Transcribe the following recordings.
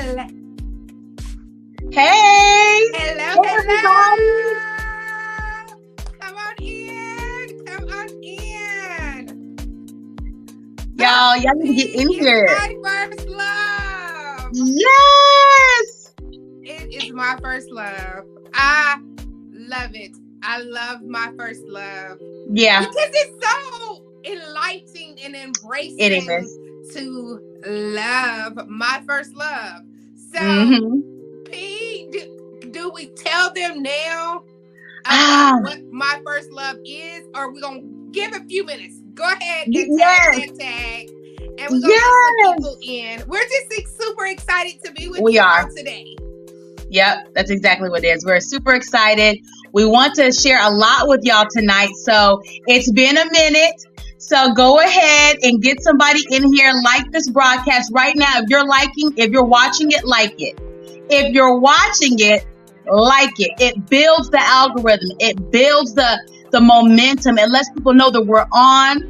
Hello. Hey. Hello, Hey, hello. everybody. Come on in. Come on in. Y'all need to get in It's here. my first love. Yes. It is my first love. I love it. I love my first love. Yeah. Because it's so enlightening and embracing It is. to love my first love. So, P, do we tell them now about what my first love is, or are we gonna give a few minutes? Go ahead and tag, and we're gonna get some people in. We're just super excited to be with you all today. Yep, that's exactly what it is. We're super excited. We want to share a lot with y'all tonight. So it's been a minute. So go ahead and get somebody in here, like this broadcast right now. If you're watching it, like it. If you're watching it, like it. It builds the algorithm. It builds the momentum. It lets people know that we're on.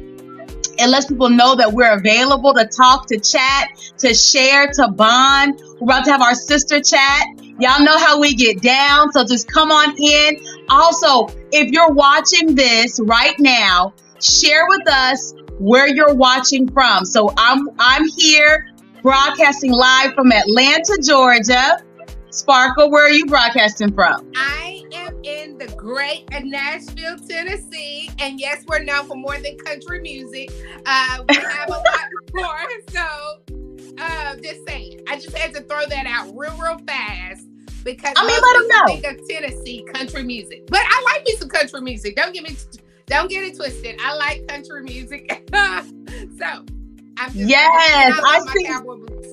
It lets people know that we're available to talk, to chat, to share, to bond. We're about to have our sister chat. Y'all know how we get down, so just come on in. Also, if you're watching this right now, share with us where you're watching from. So I'm here broadcasting live from Atlanta, Georgia. Sparkle, where are you broadcasting from? I am in the great Nashville, Tennessee. And yes, we're known for more than country music. We have a lot more. So just saying, I just had to throw that out real fast. Because let them know. Think of Tennessee country music. But I like me some country music. Don't get it twisted. I like country music. So I'm just I see. My cowboy boots.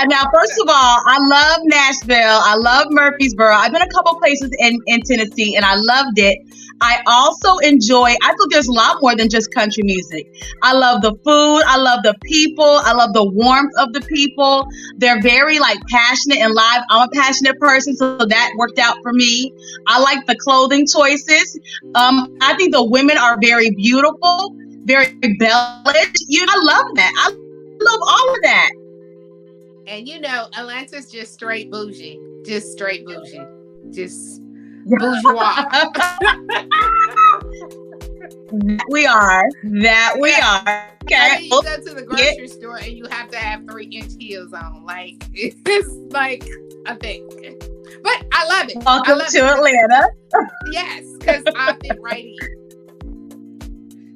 Now, first of all, I love Nashville. I love Murfreesboro. I've been a couple places in Tennessee, and I loved it. I also I thought there's a lot more than just country music. I love the food. I love the people. I love the warmth of the people. They're very passionate and live. I'm a passionate person, so that worked out for me. I like the clothing choices. I think the women are very beautiful, very embellished. I love that. I love all of that. And Atlanta's just straight bougie. Just straight bougie. Just bourgeois. We are. Okay. You go to the grocery store and you have to have 3-inch heels on. It's like a thing. But I love it. Welcome to Atlanta. Yes, because I fit right in.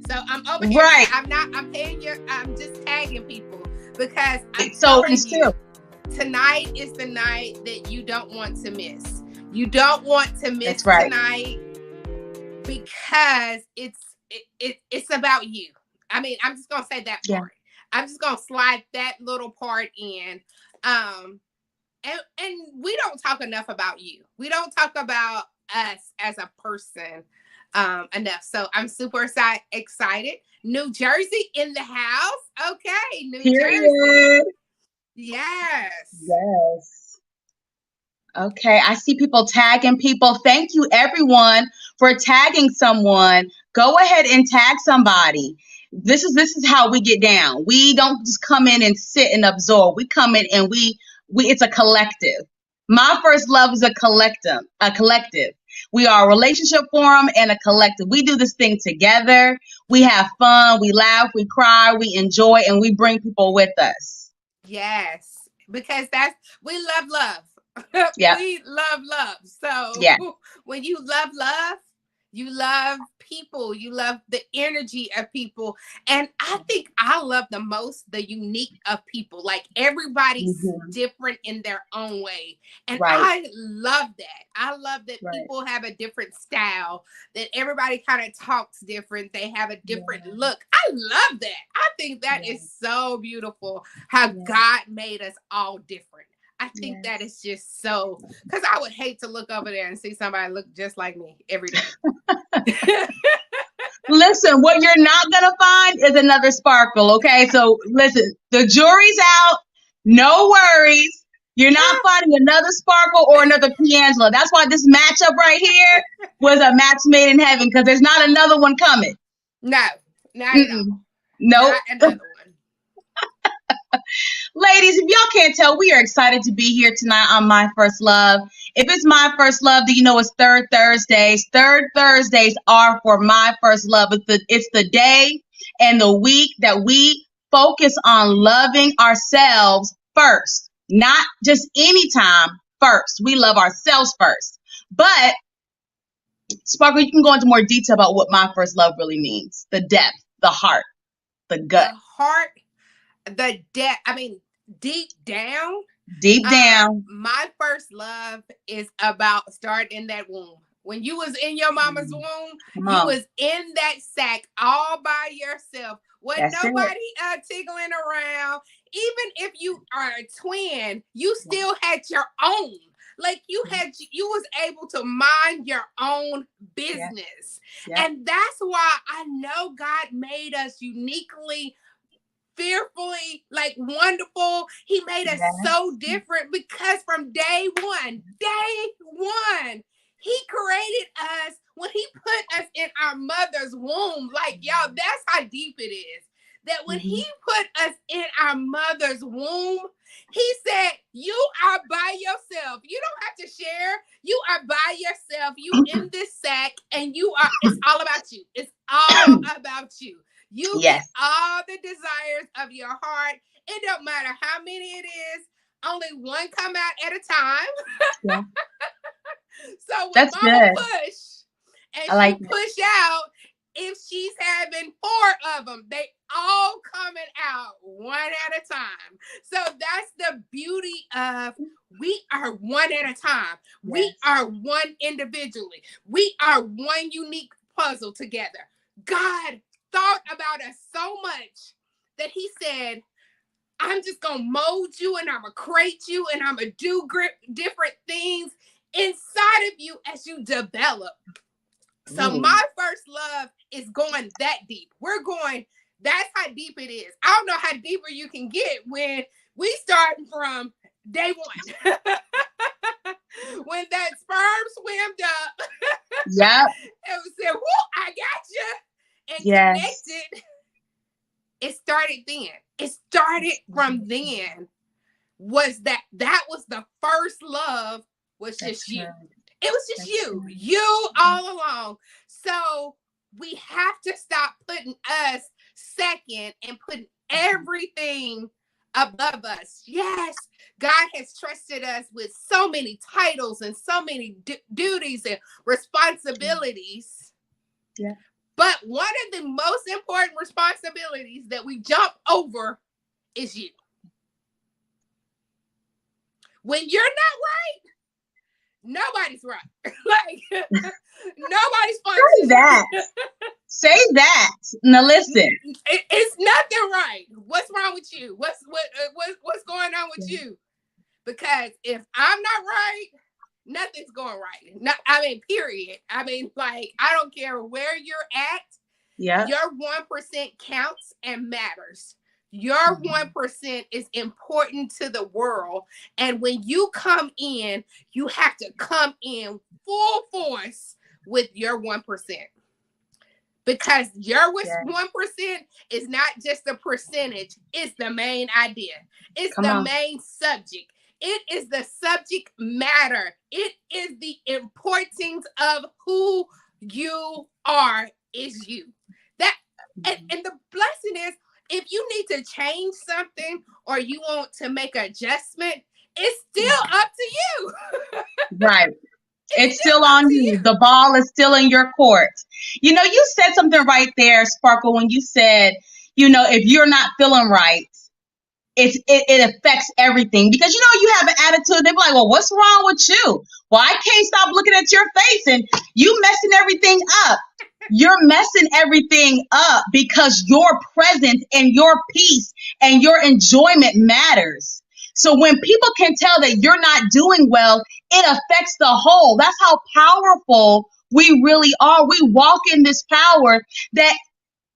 So I'm over here. Right. I'm paying I'm just tagging people because tonight is the night that you don't want to miss. You don't want to miss tonight because it's about you. I mean, I'm just gonna say that part. I'm just gonna slide that little part in. And we don't talk enough about you. We don't talk about us as a person enough. So I'm super excited. New Jersey in the house. Okay, New Jersey. Yes. Okay, I see people tagging people. Thank you, everyone, for tagging someone. Go ahead and tag somebody. This is how we get down. We don't just come in and sit and absorb. We come in and we it's a collective. My first love is a collective. We are a relationship forum and a collective. We do this thing together. We have fun. We laugh. We cry. We enjoy, and we bring people with us. Yes, because we love. Yeah. We love. So when you love, you love people. You love the energy of people. And I think I love the most the unique of people. Like everybody's different in their own way. And I love that. I love that people have a different style, that everybody kind of talks different. They have a different look. I love that. I think that is so beautiful how God made us all different. I think that is just so, because I would hate to look over there and see somebody look just like me every day. Listen, what you're not going to find is another Sparkle, okay? So listen, the jury's out. No worries. You're not finding another Sparkle or another Piangela. That's why this matchup right here was a match made in heaven, because there's not another one coming. No, not at all. Nope. Not another one. Ladies, if y'all can't tell, we are excited to be here tonight on My First Love. If it's My First Love, then you know it's Third Thursdays. Third Thursdays are for My First Love. It's the day and the week that we focus on loving ourselves first. Not just anytime, first. We love ourselves first. But, Sparkle, you can go into more detail about what My First Love really means. The depth, the heart, the gut. The heart, the depth. I mean, deep down. Deep down. My first love is about starting in that womb. When you was in your mama's womb, you was in that sack all by yourself. Wasn't nobody tickling around. Even if you are a twin, you still had your own. Like you was able to mind your own business. Yeah. And that's why I know God made us uniquely, fearfully, like wonderful. He made us so different because from day one, he created us when he put us in our mother's womb. Like, y'all, that's how deep it is. That when he put us in our mother's womb, he said, you are by yourself. You don't have to share. You are by yourself. You in this sack and it's all about you. It's all about you. You get all the desires of your heart. It don't matter how many it is. Only one come out at a time. Yeah. So when mama push and she push out, if she's having 4 of them, they all coming out one at a time. So that's the beauty of we are one at a time. Yes. We are one individually. We are one unique puzzle together. God thought about us so much that he said, I'm just going to mold you and I'm going to create you and I'm going to do different things inside of you as you develop. So my first love is going that deep. That's how deep it is. I don't know how deeper you can get when we start from day one. When that sperm swimmed up. Yep. And said, whoo, I got you. And connected. It started then. It started from then. Was that was the first love was just you. It was just you all along. So we have to stop putting us second and putting everything above us. Yes, God has trusted us with so many titles and so many duties and responsibilities. Yeah. But one of the most important responsibilities that we jump over is you. When you're not right, nobody's right. Like nobody's functioning. Say that. Now listen. It's nothing right. What's wrong with you? What's going on with you? Because if I'm not right, nothing's going right. Period. Like, I don't care where you're at. Yeah. Your 1% counts and matters. Your 1% is important to the world. And when you come in, you have to come in full force with your 1%. Because your 1% is not just a percentage. It's the main idea. It's the main subject. It is the subject matter. It is the importance of who you are is you. And the blessing is, if you need to change something or you want to make an adjustment, it's still up to you. Right. It's still on you. The ball is still in your court. You know, you said something right there, Sparkle, when you said, if you're not feeling right, it affects everything. Because, you have an attitude. They be like, well, what's wrong with you? Well, I can't stop looking at your face and you messing everything up. You're messing everything up because your presence and your peace and your enjoyment matters. So when people can tell that you're not doing well, it affects the whole. That's how powerful we really are. We walk in this power that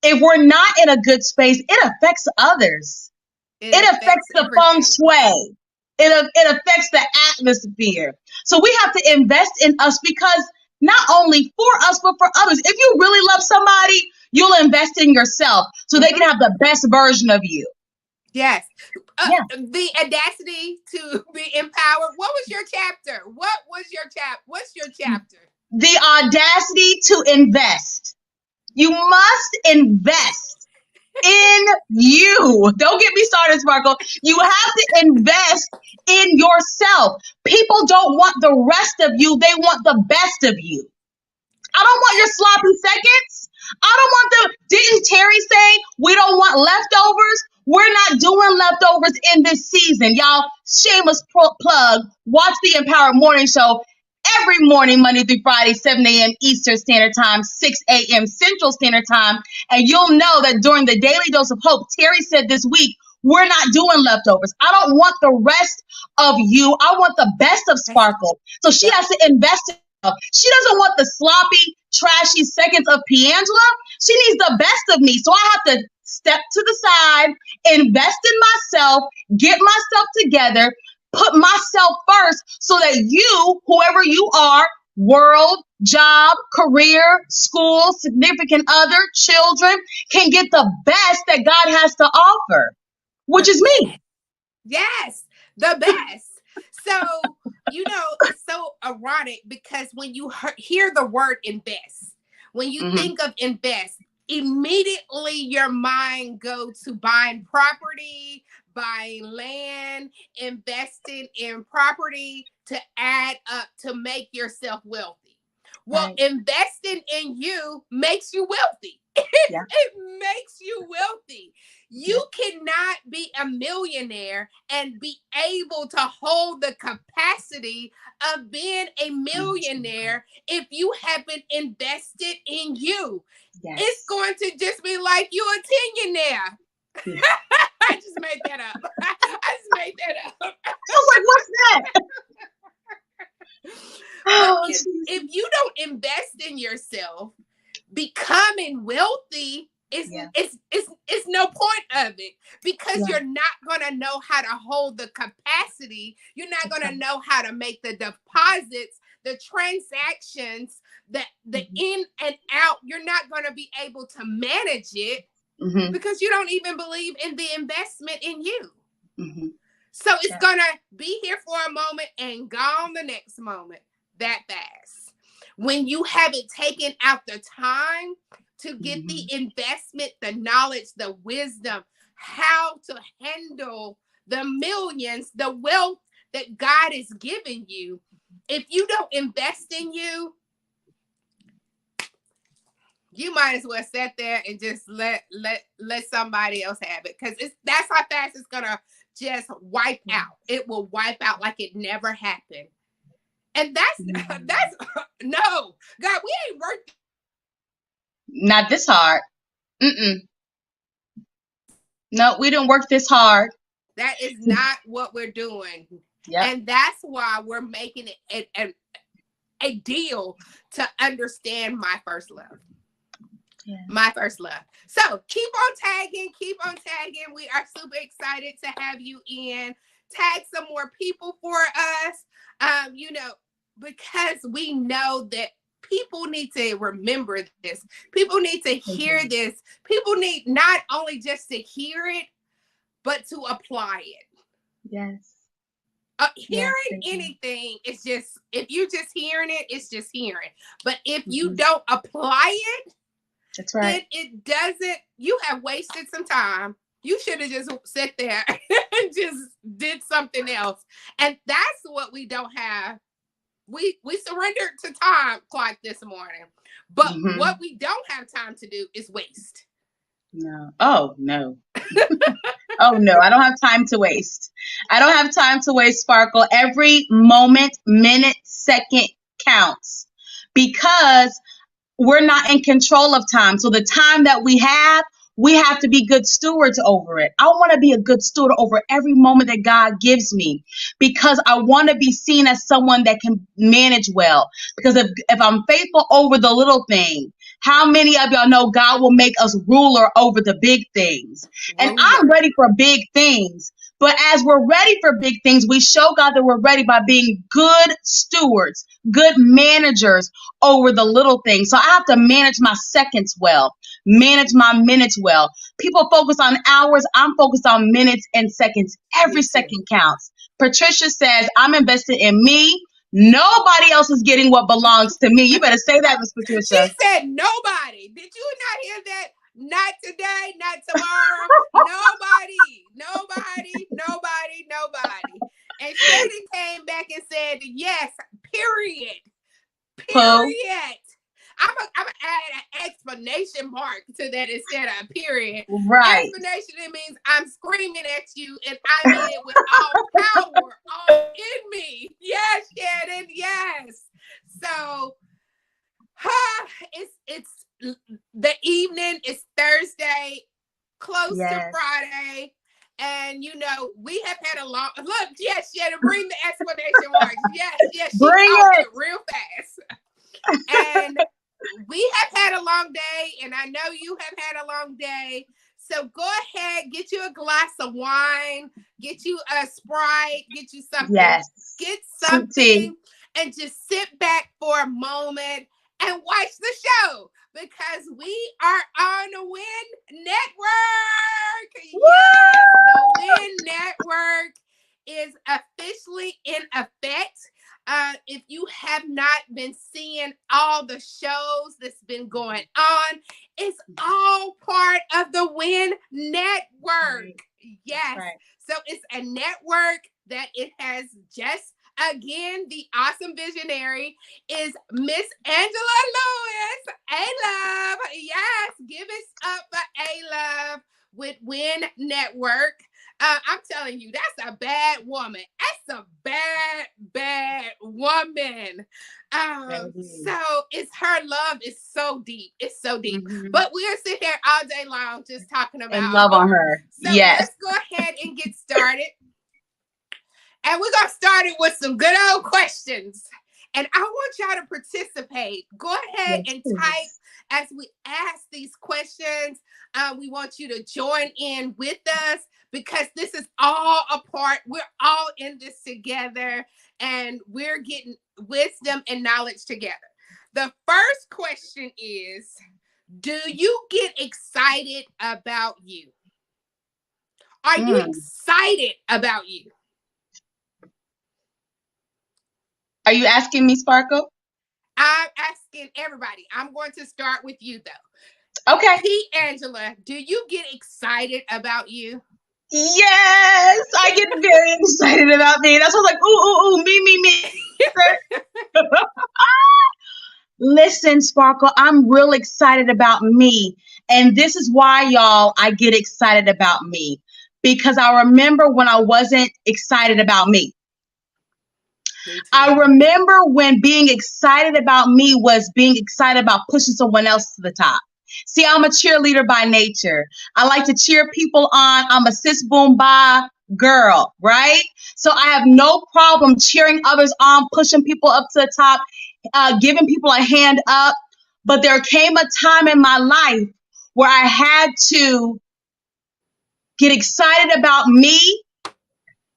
if we're not in a good space, it affects others. It affects the feng shui. It affects the atmosphere. So we have to invest in us because not only for us, but for others. If you really love somebody, you'll invest in yourself so they can have the best version of you. Yes. Yeah. The audacity to be empowered. What was your chapter? What's your chapter? The audacity to invest. You must invest in you. Don't get me started, Sparkle. You have to invest in yourself. People don't want the rest of you, they want the best of you. I don't want your sloppy seconds. I don't want the. Didn't Terry say we don't want leftovers? We're not doing leftovers in this season, y'all. Shameless plug. Watch the Empowered Morning Show every morning, Monday through Friday, 7 a.m. Eastern Standard Time, 6 a.m. Central Standard Time. And you'll know that during the Daily Dose of Hope, Terry said this week, we're not doing leftovers. I don't want the rest of you. I want the best of Sparkle. So she has to invest in herself. She doesn't want the sloppy, trashy seconds of Piangela. She needs the best of me. So I have to step to the side, invest in myself, get myself together, put myself first so that you, whoever you are, world, job, career, school, significant other, children, can get the best that God has to offer, which is me. Yes, the best. So, it's so ironic because when you hear the word invest, when you think of invest, immediately your mind goes to buying property, buying land, investing in property to add up to make yourself wealthy. Well, Right. investing in you makes you wealthy. Yeah. It makes you wealthy. Yeah. You cannot be a millionaire and be able to hold the capacity of being a millionaire if you haven't invested in you. Yes. It's going to just be like you a millionaire. Yeah. I just made that up. I just made that up. I was like, what's that? But Oh, if you don't invest in yourself, becoming wealthy is it's no point of it because you're not gonna know how to hold the capacity. You're not gonna know how to make the deposits, the transactions, the in and out. You're not gonna be able to manage it because you don't even believe in the investment in you. So it's gonna be here for a moment and gone the next moment that fast. When you haven't taken out the time to get the investment, the knowledge, the wisdom, how to handle the millions, the wealth that God is giving you, if you don't invest in you, you might as well sit there and just let somebody else have it because that's how fast it's gonna just wipe out. It will wipe out like it never happened. And that's no, God, we ain't worked. Not this hard. No, we didn't work this hard. That is not what we're doing. Yep. And that's why we're making it a deal to understand my first love. Yeah. My first love. So keep on tagging. We are super excited to have you in. Tag some more people for us. Because we know that people need to remember this. People need to hear this. People need not only just to hear it, but to apply it. Yes. Hearing anything is just, if you're just hearing it, it's just hearing. But if you don't apply it, that's right. It doesn't, you have wasted some time. You should have just sat there and just did something else. And that's what we don't have. We surrendered to time clock this morning. But what we don't have time to do is waste. No. Oh, no. Oh, no. I don't have time to waste. I don't have time to waste, Sparkle. Every moment, minute, second counts because we're not in control of time. So the time that we have to be good stewards over it. I want to be a good steward over every moment that God gives me because I want to be seen as someone that can manage well. Because if I'm faithful over the little thing, how many of y'all know God will make us ruler over the big things? And I'm ready for big things. But as we're ready for big things, we show God that we're ready by being good stewards, good managers over the little things. So I have to manage my seconds well, manage my minutes well. People focus on hours. I'm focused on minutes and seconds. Every second counts. Patricia says, I'm invested in me. Nobody else is getting what belongs to me. You better say that, Miss Patricia. She said nobody. Did you not hear that? Not today, not tomorrow. Nobody. And Shannon came back and said, yes, period. I'm gonna add an exclamation mark to that instead of a period. Right. Explanation, it means I'm screaming at you and I mean it with all power, all in me. Yes, Shannon, yes. So it's the evening, it's Thursday, close to Friday. And we have had a long look. Yes, Shannon, bring the exclamation marks. Yes, bring it real fast. And we have had a long day, and I know you have had a long day. So go ahead, get you a glass of wine, get you a Sprite, get you something. Yes. Get something and just sit back for a moment and watch the show, because we are on the WEN Network. Woo! Yes, the WEN Network is officially in effect. If you have not been seeing all the shows that's been going on, it's all part of the WEN Network. Yes. Right. So it's a network that it has just, again, the awesome visionary is Miss Angela Lewis. A-Love. Yes. Give us up for A-Love with WEN Network. I'm telling you, that's a bad woman. That's a bad woman. So it's her love is so deep. It's so deep. Mm-hmm. But we'll sit here all day long just talking about and love on her. So let's go ahead and get started. And we're going to start it with some good old questions. And I want y'all to participate. Go ahead and type as we ask these questions. We want you to join in with us, because this is all a part. We're all in this together, and we're getting wisdom and knowledge together. The first question is, do you get excited about you? Are you excited about you? Are you asking me, Sparkle? I'm asking everybody. I'm going to start with you, though. Okay. P. Angela, do you get excited about you? Yes, I get very excited about me. That's what's like, ooh, me. Listen, Sparkle, I'm real excited about me. And this is why, y'all, I get excited about me. Because I remember when I wasn't excited about me. I remember when being excited about me was being excited about pushing someone else to the top. See, I'm a cheerleader by nature. I like to cheer people on. I'm a sis boom ba girl, right? So I have no problem cheering others on, pushing people up to the top, giving people a hand up. But there came a time in my life where I had to get excited about me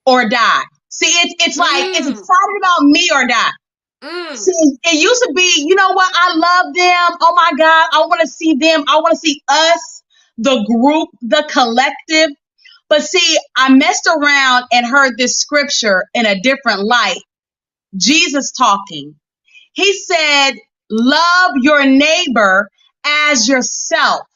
or die. See, it's like, it's excited about me or die. See, it used to be, you know what? I love them. Oh my God. I want to see them. I want to see us, the group, the collective. But see, I messed around and heard this scripture in a different light. Jesus talking. He said, love your neighbor as yourself.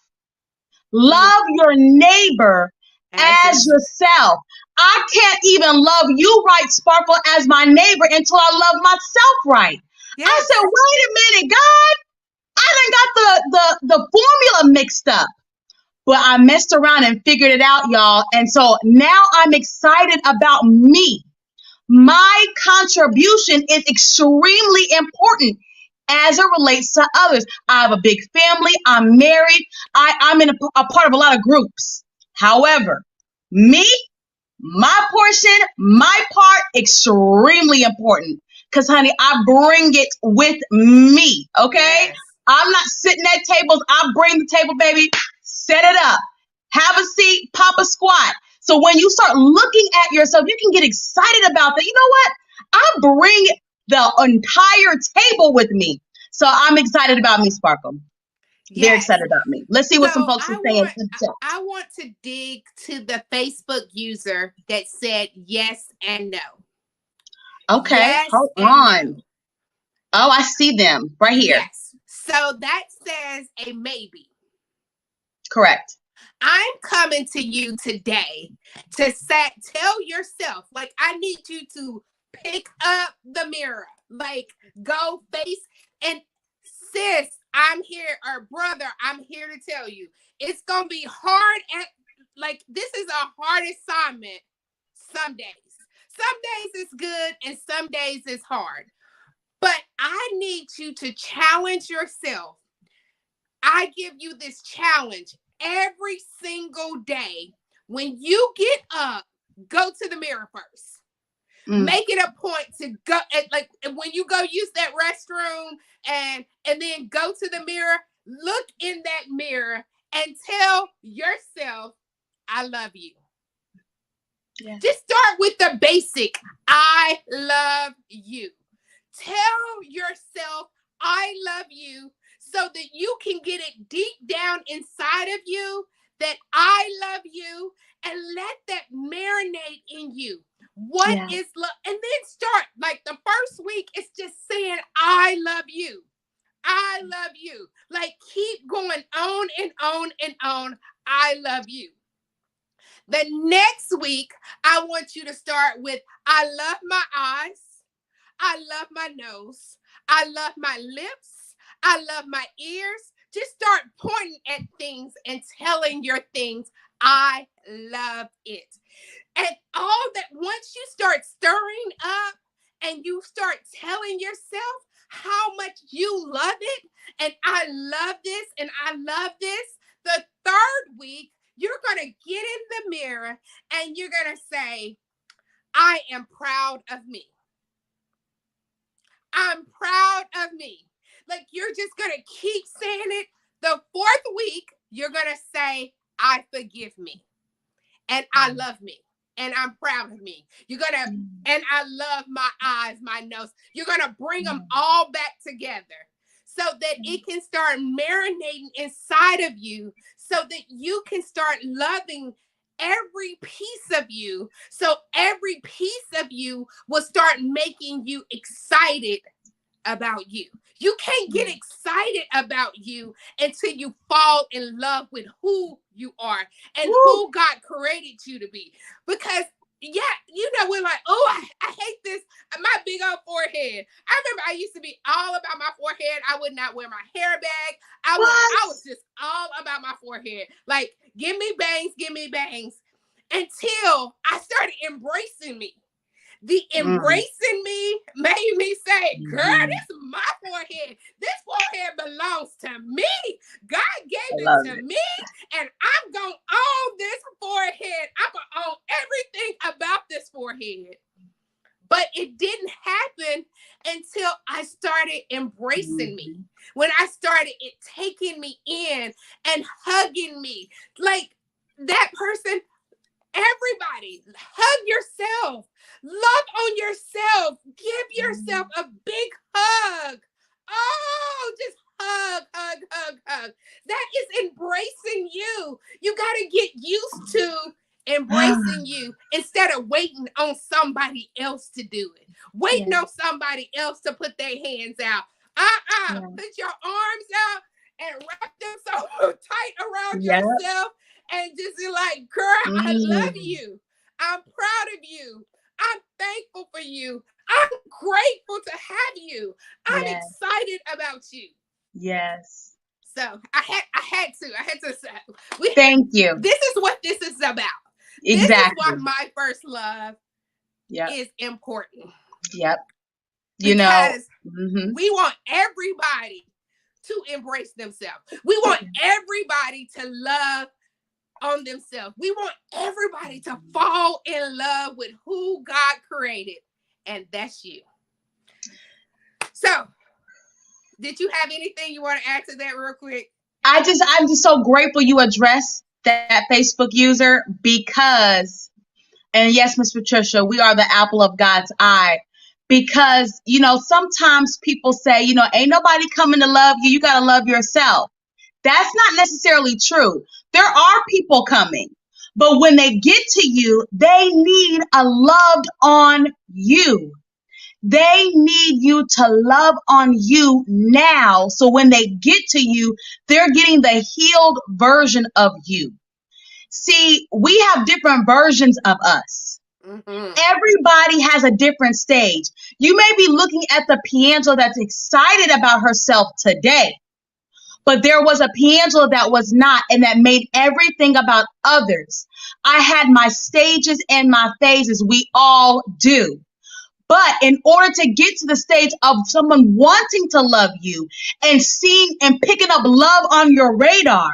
Love your neighbor as yourself. I can't even love you right, Sparkle, as my neighbor until I love myself right. Yes. I said, wait a minute, God, I done got the formula mixed up. But I messed around and figured it out, y'all. And so now I'm excited about me. My contribution is extremely important as it relates to others. I have a big family. I'm married. I'm in a part of a lot of groups. However, me, my portion, my part, extremely important. Because, honey, I bring it with me, okay? Yes. I'm not sitting at tables. I bring the table, baby. Set it up. Have a seat. Pop a squat. So when you start looking at yourself, you can get excited about that. You know what? I bring the entire table with me. So I'm excited about me, Sparkle. Very Yes. excited about me. Let's see what some So folks are saying in chat. I want to dig to the Facebook user that said yes and no. Okay, Yes hold and on. no. Oh, I see them right here. Yes. So that says a maybe. Correct. I'm coming to you today to tell yourself, like, I need you to pick up the mirror, like, go face and sis, I'm here, or brother, I'm here to tell you, it's gonna be hard like, this is a hard assignment some days. Some days it's good and some days it's hard. But I need you to challenge yourself. I give you this challenge every single day. When you get up, go to the mirror first. Make it a point to go, like when you go use that restroom and then go to the mirror, look in that mirror and tell yourself, I love you. Yeah. Just start with the basic, I love you. Tell yourself, I love you, so that you can get it deep down inside of you that I love you, and let that marinate in you. What is love? And then start, like, the first week, it's just saying, I love you. I love you. Like, keep going on and on and on. I love you. The next week, I want you to start with, I love my eyes. I love my nose. I love my lips. I love my ears. Just start pointing at things and telling your things, I love it. And all that, once you start stirring up and you start telling yourself how much you love it, and I love this, and I love this, the third week, you're going to get in the mirror and you're going to say, I am proud of me. I'm proud of me. Like, you're just going to keep saying it. The fourth week, you're going to say, I forgive me. And I love me. And I'm proud of me. You're going to, and I love my eyes, my nose. You're going to bring them all back together so that it can start marinating inside of you, so that you can start loving every piece of you. So every piece of you will start making you excited about you. You can't get excited about you until you fall in love with who you are and who God created you to be. Because, yeah, you know, we're like, oh, I hate this, my big old forehead. I remember I used to be all about my forehead. I would not wear my hair back. I was just all about my forehead. Like, give me bangs, until I started embracing me. The embracing me made me say, girl, this is my forehead. This forehead belongs to me. God gave it to me, and I'm going to own this forehead. I'm going to own everything about this forehead. But it didn't happen until I started embracing me. When I started it taking me in and hugging me. Like, that person, everybody, hug yourself. Love on yourself. Give yourself a big hug. Oh, just hug. That is embracing you. You got to get used to embracing you instead of waiting on somebody else to do it. Waiting on somebody else to put their hands out. Put your arms out and wrap them so tight around yourself and just be like, girl, I love you. I'm proud of you. I'm thankful for you. I'm grateful to have you. I'm excited about you. Yes. So I had to say, thank you. This is what this is about. Exactly. This is why my first love is important. Yep. Because we want everybody to embrace themselves. We want everybody to love on themselves. We want everybody to fall in love with who God created, and that's you. So, did you have anything you want to add to that real quick? I'm just so grateful you addressed that Facebook user because, and yes, Miss Patricia, we are the apple of God's eye. Because, sometimes people say, ain't nobody coming to love you. You got to love yourself. That's not necessarily true. There are people coming, but when they get to you, they need a loved on you. They need you to love on you now. So when they get to you, they're getting the healed version of you. See, we have different versions of us. Mm-hmm. Everybody has a different stage. You may be looking at the Piangela that's excited about herself today, but there was a Piangela that was not, and that made everything about others. I had my stages and my phases. We all do. But in order to get to the stage of someone wanting to love you and seeing and picking up love on your radar,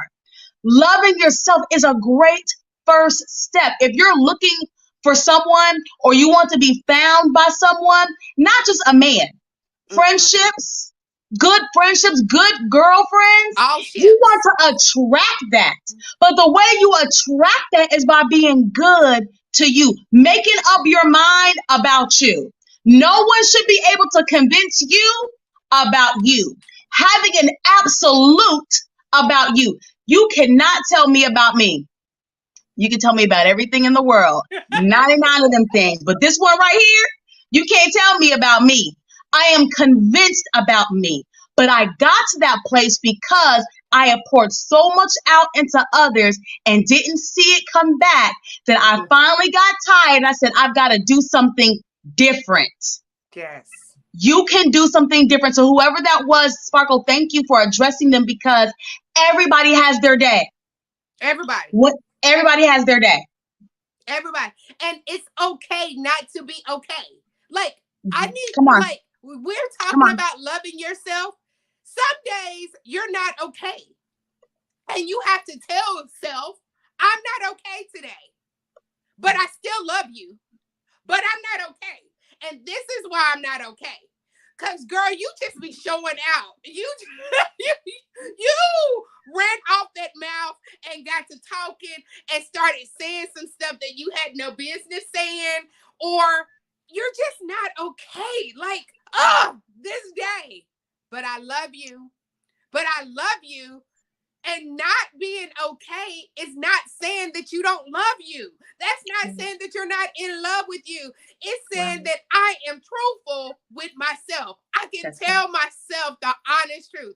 loving yourself is a great first step. If you're looking for someone or you want to be found by someone, not just a man, friendships, good friendships, good girlfriends, you want to attract that. But the way you attract that is by being good to you, making up your mind about you. No one should be able to convince you about you. Having an absolute about you. You cannot tell me about me. You can tell me about everything in the world, 99 of them things. But this one right here, you can't tell me about me. I am convinced about me. But I got to that place because I had poured so much out into others and didn't see it come back that I finally got tired. I said, I've got to do something different. Yes. You can do something different. So whoever that was, Sparkle, thank you for addressing them because everybody has their day. Everybody has their day. Everybody. And it's okay not to be okay. Like, I need, like, we're talking about loving yourself. Some days you're not okay. And you have to tell yourself, I'm not okay today. But I still love you. But I'm not okay. And this is why I'm not okay. Because, girl, you just be showing out. You ran off that mouth and got to talking and started saying some stuff that you had no business saying. Or you're just not okay. Like, this day. But I love you. But I love you. And not being okay is not saying that you don't love you. That's not saying that you're not in love with you. It's saying that I am truthful with myself. I can tell myself the honest truth.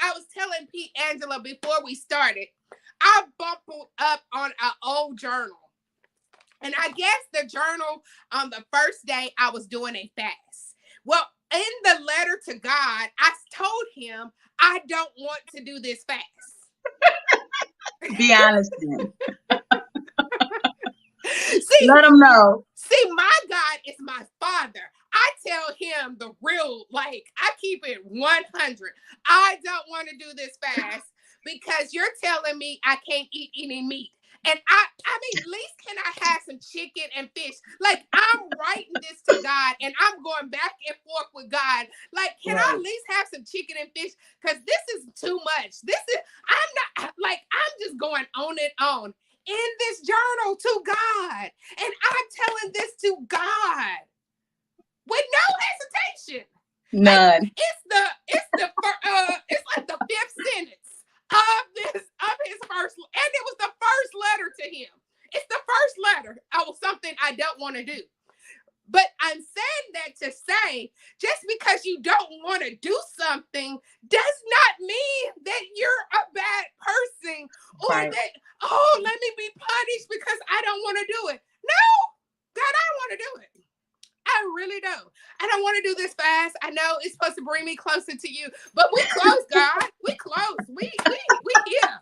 I was telling Angela before we started, I bumped up on an old journal. And I guess the journal on the first day I was doing a fast. Well, in the letter to God, I told him I don't want to do this fast. Be honest with him. Let him know. See, my God is my father. I tell him the real, like, I keep it 100. I don't want to do this fast because you're telling me I can't eat any meat. And I mean, at least can I have some chicken and fish? Like, I'm writing this to God and I'm going back and forth with God. Like, can I at least have some chicken and fish? Because this is too much. I'm just going on and on in this journal to God. And I'm telling this to God with no hesitation. None. Like, it's like the fifth sentence of his first, and it was the first letter to him. It's the first letter of something I don't want to do. But I'm saying that to say, just because you don't want to do something does not mean that you're a bad person or that, let me be punished because I don't want to do it. No, God, I don't want to do it. I really don't. I don't want to do this fast. I know it's supposed to bring me closer to you, but we close, God. We close. We here.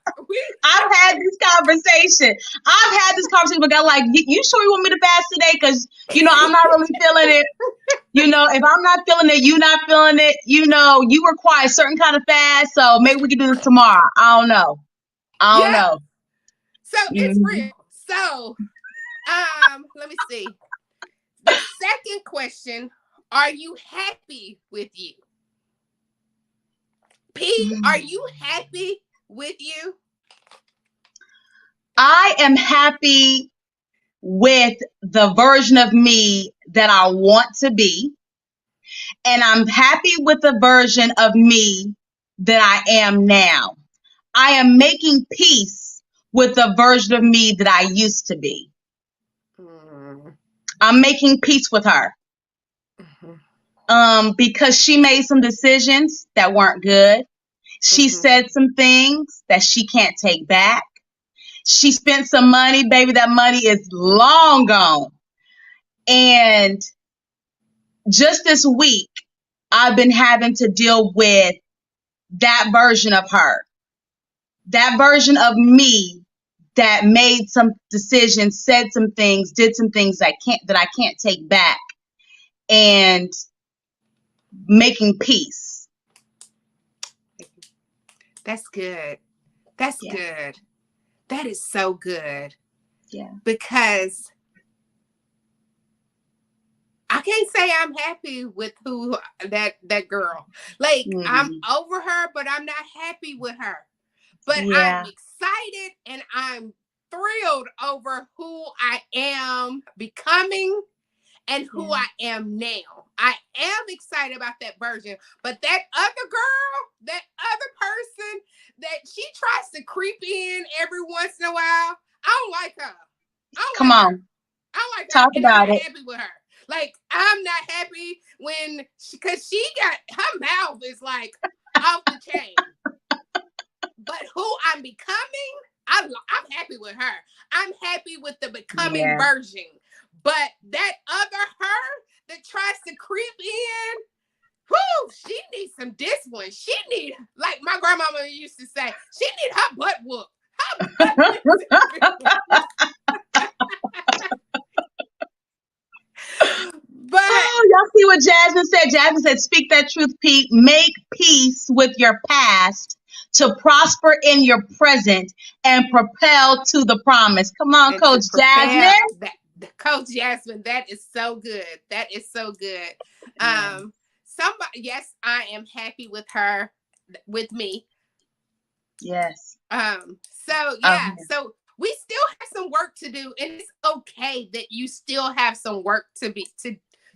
I've had this conversation with God. Like, you sure you want me to fast today? Because I'm not really feeling it. If I'm not feeling it, you're not feeling it. You require a certain kind of fast, so maybe we can do this tomorrow. I don't know. So it's real. So, let me see. The second question, are you happy with you? P, are you happy with you? I am happy with the version of me that I want to be. And I'm happy with the version of me that I am now. I am making peace with the version of me that I used to be. Mm. I'm making peace with her. Because she made some decisions that weren't good. She said some things that she can't take back. She spent some money, baby. That money is long gone. And just this week, I've been having to deal with that version of her, that version of me that made some decisions, said some things, did some things that I can't take back, and making peace. That's good. That's good. That is so good. Yeah. Because I can't say I'm happy with who that girl. Like, I'm over her, but I'm not happy with her. But I'm excited and I'm thrilled over who I am becoming and who I am now. I am excited about that version. But that other girl, that other person that she tries to creep in every once in a while, I don't like her. Come on. I don't like her. Talk and about I'm not it. happy with her. Like, I'm not happy when, because she got, her mouth is like off the chain. But who I'm becoming, I'm happy with her. I'm happy with the becoming version. But that other her that tries to creep in, whoo, she needs some discipline. She need, like my grandmama used to say, she need her butt whooped. Her butt But y'all see what Jasmine said? Jasmine said, speak that truth, Pete. Make peace with your past to prosper in your present and propel to the promise. Come on, Coach Jasmine. Coach Jasmine, that is so good. That is so good. Somebody, yes, I am happy with her, with me. Yes. So we still have some work to do, and it's okay that you still have some work to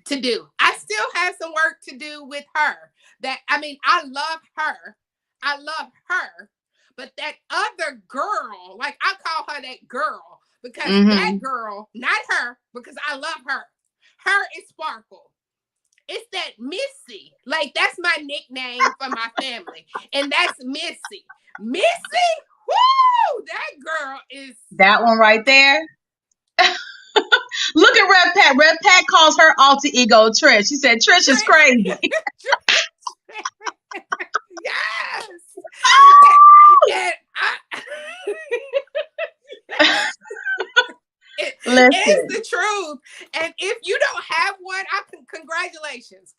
do. I still have some work to do with her. I love her. I love her. But that other girl, like I call her that girl, because that girl, not her, because I love her. Her is Sparkle. It's that Missy. Like, that's my nickname for my family. And that's Missy. Missy? Woo! That girl is... That one right there. Look at Red Pat. Red Pat calls her alter ego Trish. She said Trish is crazy. Yes. And it's the truth. And if you don't have one, congratulations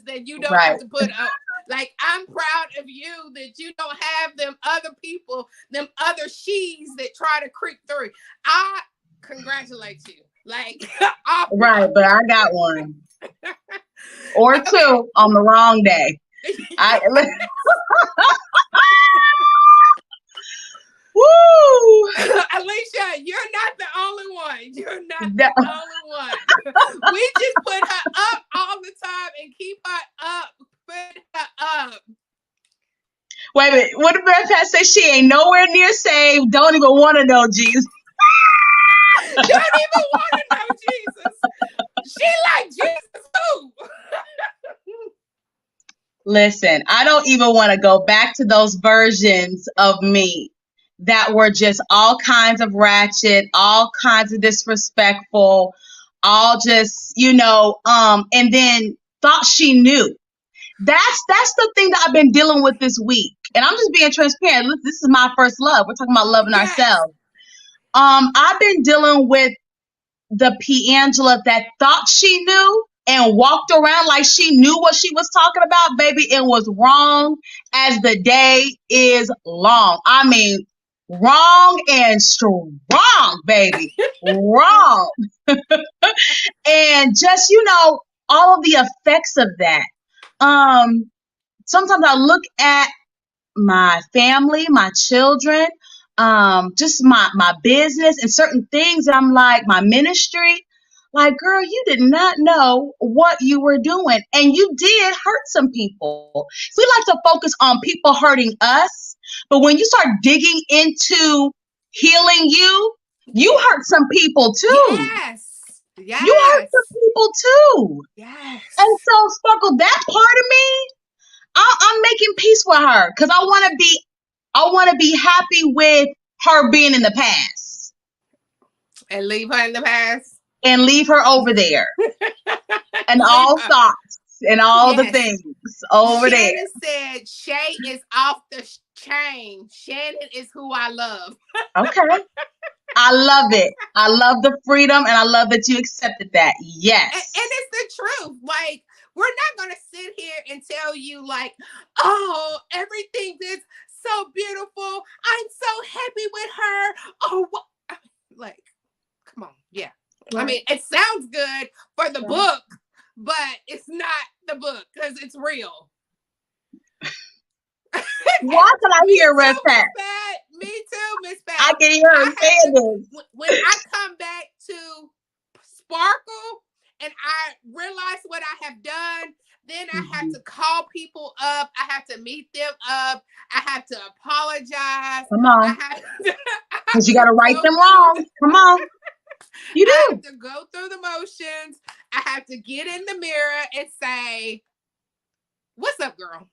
that you don't have to put up. Like, I'm proud of you that you don't have them other people, them other she's that try to creep through. I congratulate you. Like, right, but I got one or two on the wrong day. Woo! Alicia, you're not the only one. You're not the only one. We just put her up all the time and keep her up. Put her up. Wait a minute. What did Red Pat say? She ain't nowhere near saved. Don't even want to know Jesus. Don't even want to know Jesus. She like Jesus too. Listen, I don't even want to go back to those versions of me that were just all kinds of ratchet, all kinds of disrespectful, all just, and then thought she knew. That's the thing that I've been dealing with this week. And I'm just being transparent. Look, this is my first love. We're talking about loving ourselves. I've been dealing with the Piangela that thought she knew and walked around like she knew what she was talking about. Baby, it was wrong as the day is long. I mean, wrong and strong, baby. Wrong. And just, all of the effects of that. Sometimes I look at my family, my children, just my business and certain things. And I'm like, my ministry, like, girl, you did not know what you were doing. And you did hurt some people. So we like to focus on people hurting us. But when you start digging into healing you, you Yeah. hurt some people too. Yes. You hurt Yes. some people too. And Yes. so, Sparkle, that part of me, I'm making peace with her because I want to be happy with her being in the past And leave her in the past. and leave her over there and Leave all her. thoughts and all the Yes. things over there. Shannon said Shay is off the chain. Shannon is who I love. Okay. I love it. I love the freedom and I love that you accepted that. And Yes. it's the truth. Like, we're not going to sit here and tell you, like, oh, everything is so beautiful. I'm so happy with her. Oh, like, come on. Yeah. Right. I mean, it sounds good for the Right. book, but it's not the book because it's real. Why can I hear Red Pat? Me too, Miss Pat. I can hear her saying this. When I come back to Sparkle and I realize what I have done, then I have to call people up. I have to meet them up. I have to apologize. Come on. Because you got to right them wrongs. Come on. You do. I have to go through the motions. I have to get in the mirror and say, what's up, girl?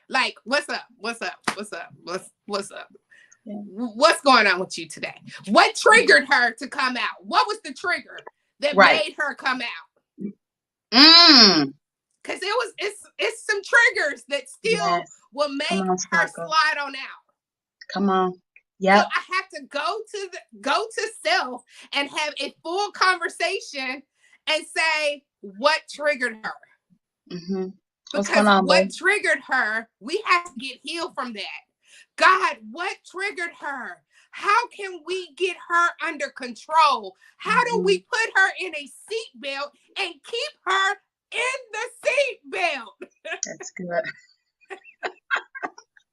Like, what's up? What's up? What's up? What's up? Yeah. What's going on with you today? What triggered her to come out? What was the trigger that made her come out? Because it's some triggers that still will make her slide on out. Come on. Yeah. So I have to go to self and have a full conversation and say what triggered her. Mm-hmm. Because what triggered her, we have to get healed from that. God, what triggered her? How can we get her under control? How do we put her in a seatbelt and keep her in the seatbelt? That's good.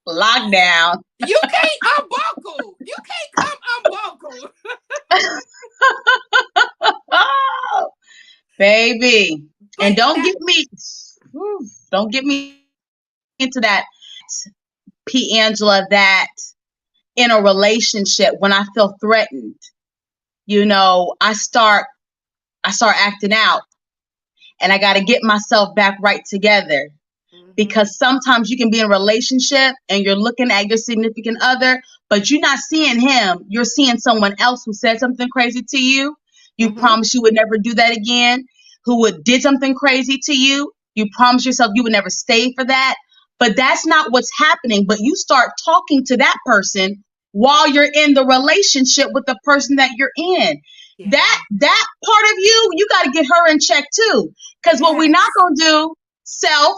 Lockdown. You can't unbuckle. You can't come unbuckle. Oh, baby. And don't get me into that, P. Angela, that in a relationship when I feel threatened, I start acting out and I got to get myself back right together. Because sometimes you can be in a relationship and you're looking at your significant other, but you're not seeing him. You're seeing someone else who said something crazy to you. You promised you would never do that again. Who did something crazy to you. You promised yourself you would never stay for that. But that's not what's happening. But you start talking to that person while you're in the relationship with the person that you're in. Yeah. That part of you got to get her in check too. Because what we're not going to do, self,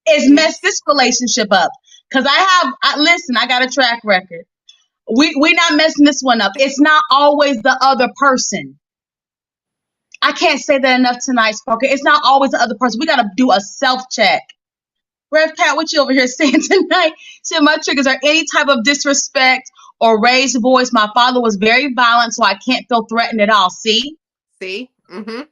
is mess this relationship up. Because I got a track record. We're not messing this one up. It's not always the other person. I can't say that enough tonight, Sparker. It's not always the other person. We got to do a self-check. Rev Pat, what you over here saying tonight? See, my triggers are any type of disrespect or raised voice. My father was very violent, so I can't feel threatened at all. See? Mm-hmm.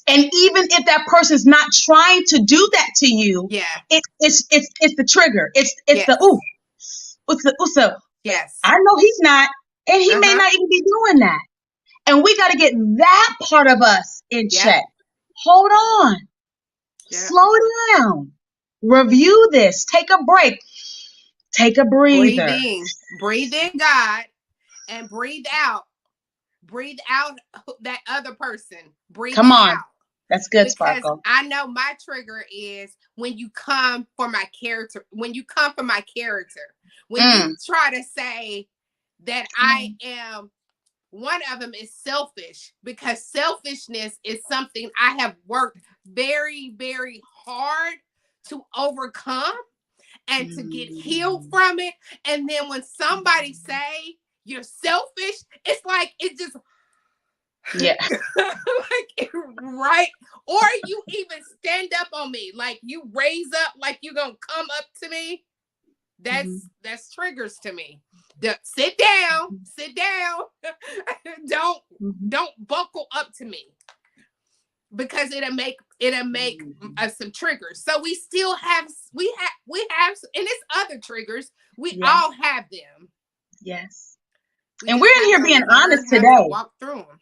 And even if that person's not trying to do that to you, it's the trigger. It's the What's the yes. I know he's not, and he may not even be doing that. And we got to get that part of us in check. Hold on. Slow down. Review this. Take a break. Take a breather. Breathe in, God, and breathe out. Breathe out that other person. Come on. Out. That's good, Sparkle. I know my trigger is when you come for my character. When you come for my character. When you try to say that I am, one of them is selfish, because selfishness is something I have worked very, very hard to overcome and to get healed from it. And then when somebody say you're selfish, it's like it just like right, or you even stand up on me, like you raise up, like you're gonna come up to me. That's triggers to me. Sit down, sit down. don't Mm-hmm. don't buckle up to me, because it'll make some triggers. So we still have and it's other triggers. We Yeah. all have them. Yes. We And just we're in have here to being learn honest how to today. walk through them.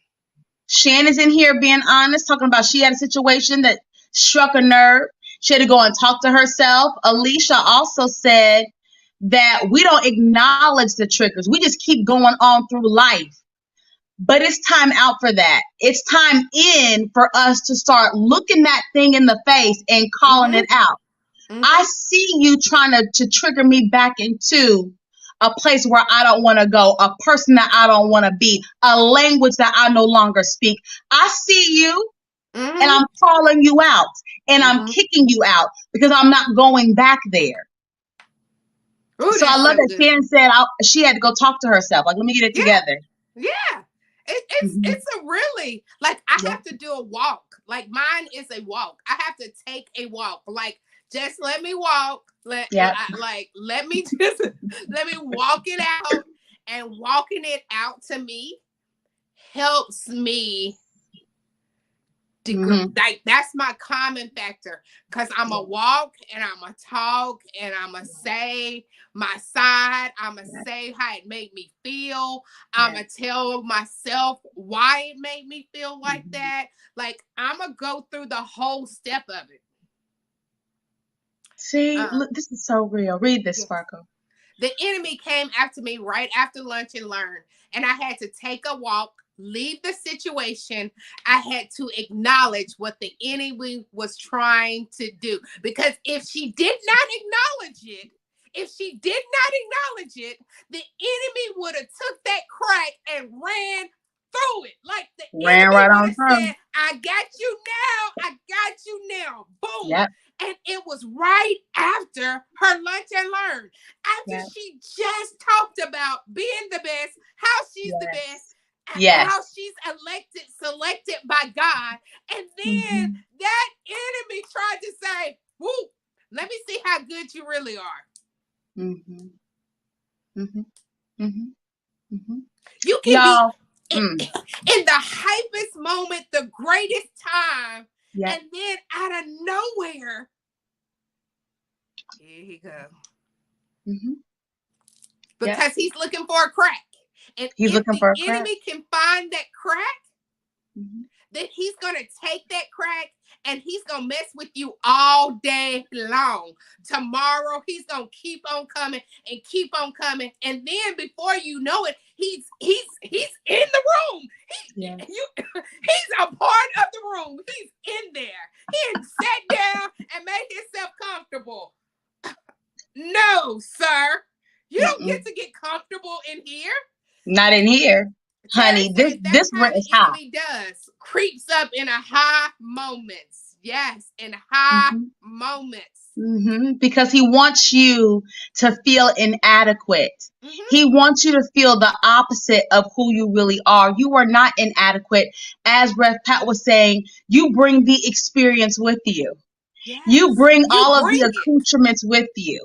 Shannon's in here being honest, talking about she had a situation that struck a nerve. She had to go and talk to herself. Alicia also said that we don't acknowledge the triggers. We just keep going on through life. But it's time out for that. It's time in for us to start looking that thing in the face and calling Mm-hmm. it out. I Mm-hmm. see you trying to trigger me back into a place where I don't want to go, a person that I don't want to be, a language that I no longer speak. I see you and Mm-hmm. I'm calling you out and I'm Mm-hmm. kicking you out because I'm not going back there. Oh, So I that's love so that good. Shannon said she had to go talk to herself. Like, let me get it Yeah. together. Yeah. Mm-hmm. It's a really, like, I Yeah. have to do a walk. Like, mine is a walk. I have to take a walk. Like, just let me walk. Yeah. Let me just let me walk it out. And walking it out to me helps me. Mm-hmm. Like, that's my common factor, because I'm Yeah. a walk and I'm a talk and I'm a say my side. I'm a say how it made me feel. I'm Yeah. a tell myself why it made me feel like Mm-hmm. that. Like, I'm gonna go through the whole step of it. See, Um, look, this is so real. Read this, yes. Sparkle. The enemy came after me right after lunch and learned, and I had to take a walk, leave the situation. I had to acknowledge what the enemy was trying to do. Because if she did not acknowledge it, the enemy would have took that crack and ran through it. Like, the Ran enemy right would on have through. said, I got you now. I got you now. Boom. Yep. And it was right after her lunch and learn. After Yep. she just talked about being the best, how she's the best, Yes. Yes. how she's selected by God. And then Mm-hmm. that enemy tried to say, whoo, let me see how good you really are. Mm-hmm. Mm-hmm. Mm-hmm. Mm-hmm. You can be Y'all. in the hypest moment, the greatest time, Yep. and then out of nowhere, here he goes. Mm-hmm. Because Yep. he's looking for a crack. And He's if looking the for a crack. enemy can find that crack, Mm-hmm. then he's going to take that crack and he's going to mess with you all day long. Tomorrow, he's going to keep on coming and keep on coming. And then before you know it, he's in the room. He's a part of the room. He's in there. He sat down and made himself comfortable. No, sir. You don't Mm-mm. get to get comfortable in here. Not in here, Terry honey. said that's This how rent the is high. enemy does. Creeps up in a high moments. Yes, in high Mm-hmm. moments. Mm-hmm. Because he wants you to feel inadequate. Mm-hmm. He wants you to feel the opposite of who you really are. You are not inadequate. As Rev Pat was saying, you bring the experience with you. Yes. You bring You all of bring the it. accoutrements with you.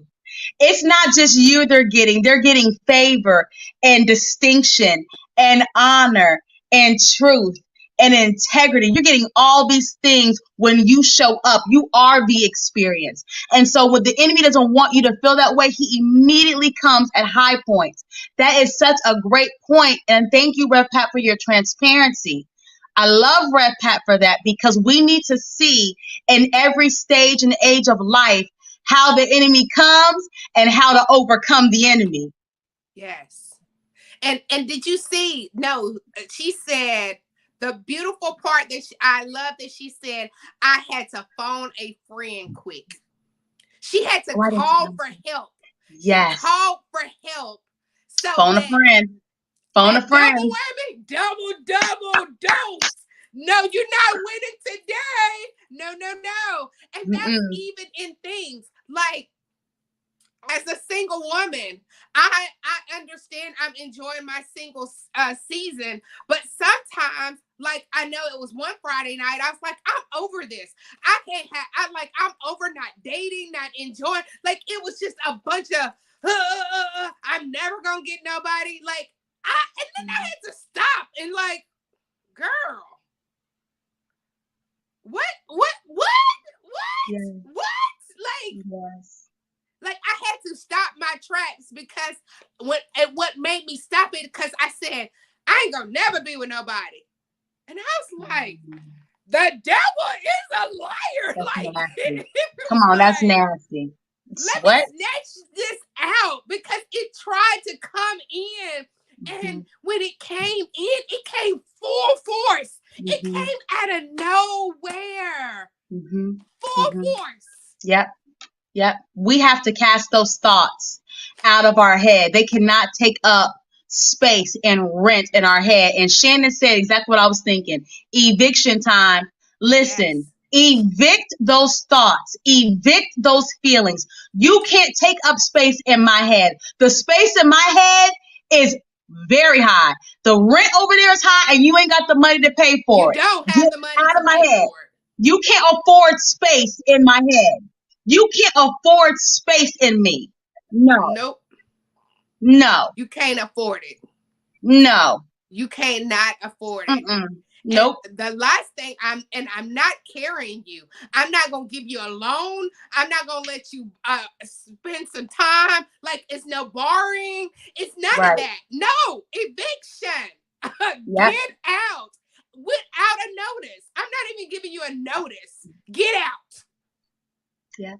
It's not just you they're getting favor and distinction and honor and truth and integrity. You're getting all these things when you show up. You are the experience. And so when the enemy doesn't want you to feel that way, he immediately comes at high points. That is such a great point. And thank you, Rev Pat, for your transparency. I love Rev Pat for that, because we need to see in every stage and age of life how the enemy comes and how to overcome the enemy. Yes. And did you see? No, she said the beautiful part that I love that she said, I had to phone a friend quick. She had to call for help. She Yes. called for help. So Phone a friend. Phone a that friend. double whammy, double dose. No, you're not winning today. No. And that's even in things like, as a single woman, I understand I'm enjoying my single season, but sometimes, like, I know it was one Friday night, I was like, I'm over this. I'm over not dating, not enjoying. Like, it was just a bunch of I'm never gonna get nobody. Like and then I had to stop and like, girl, what, Yes. like, Yes. like I had to stop my tracks because what made me stop it because I said I ain't gonna never be with nobody, and I was like, the devil is a liar. That's Like, nasty. it Come was on, that's like, nasty. let me What? snatch this out because it tried to come in. And when it came in, it came full force. It came out of nowhere. Full force. Yep. Yep. We have to cast those thoughts out of our head. They cannot take up space and rent in our head. And Shannon said exactly what I was thinking. Eviction time. Listen, evict those thoughts, evict those feelings. You can't take up space in my head. The space in my head is very high. The rent over there is high, and you ain't got the money to pay for You it. don't have Get the money out to of my pay head. for it. You can't afford space in my head. You can't afford space in me. No. Nope. No. You can't afford it. No. You cannot afford it. Nope. And the last thing I'm not carrying you. I'm not gonna give you a loan. I'm not gonna let you spend some time. Like it's no borrowing. It's none of that. No eviction. Get out without a notice. I'm not even giving you a notice. Get out. Yeah.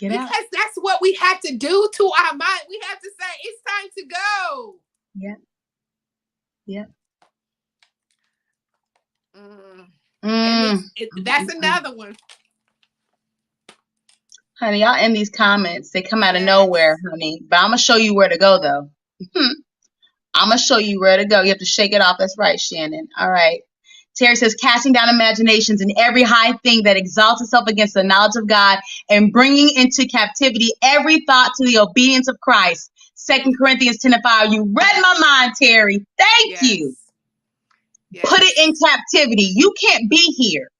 Because that's what we have to do to our mind. We have to say it's time to go. Yeah. Yeah. And that's another one. Honey, y'all in these comments, they come out of nowhere, honey. But I'm going to show you where to go, though. I'm going to show you where to go. You have to shake it off. That's right, Shannon. All right. Terry says, casting down imaginations and every high thing that exalts itself against the knowledge of God and bringing into captivity every thought to the obedience of Christ. 2 Corinthians 10:5. You read my mind, Terry. Thank you. Yes. Put it in captivity. You can't be here.